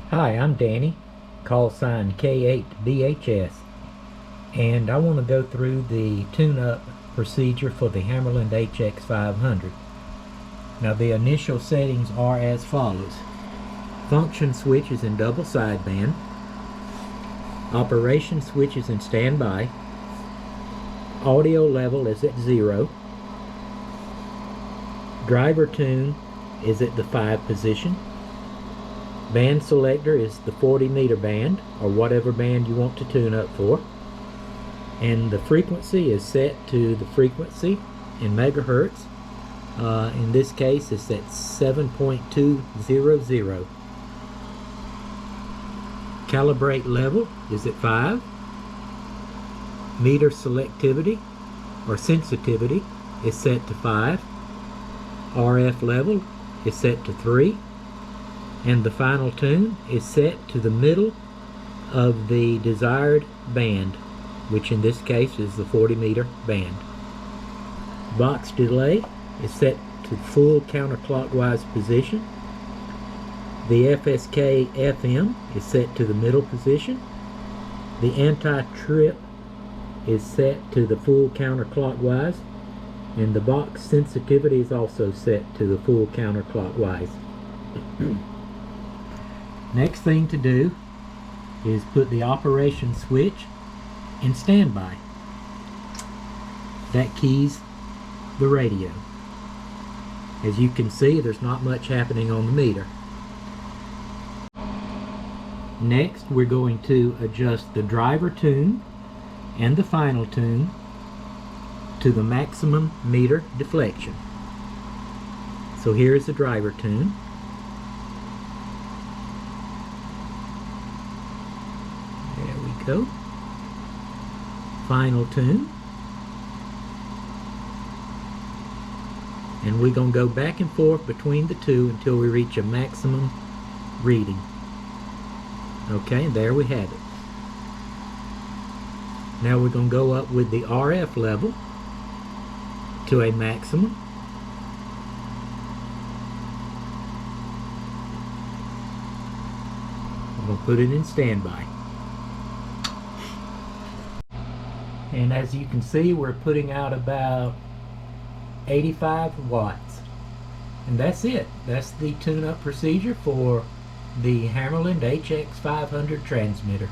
Hi, I'm Danny, call sign K8BHS, and I want to go through the tune-up procedure for the Hammarlund HX-500. Now the initial settings are as follows. Function switch is in double sideband. Operation switch is in standby. Audio level is at 0. Driver tune is at the 5 position. Band selector is the 40 meter band, or whatever band you want to tune up for. And the frequency is set to the frequency in megahertz. In this case, it's at 7.200. Calibrate level is at 5. Meter selectivity or sensitivity is set to 5. RF level is set to 3. And the final tune is set to the middle of the desired band, which in this case is the 40 meter band. Box delay is set to full counterclockwise position. The FSK FM is set to the middle position. The anti-trip is set to the full counterclockwise, and the box sensitivity is also set to the full counterclockwise. Next thing to do is put the operation switch in standby. That keys the radio. As you can see, there's not much happening on the meter. Next, we're going to adjust the driver tune and the final tune to the maximum meter deflection. So here is the driver tune. There we go. Final tune. And we're going to go back and forth between the two until we reach a maximum reading. Okay, there we have it. Now we're going to go up with the RF level to a maximum. I'm going to put it in standby. And as you can see, we're putting out about 85 watts. And that's it. That's the tune-up procedure for the Hammarlund HX-500 transmitter.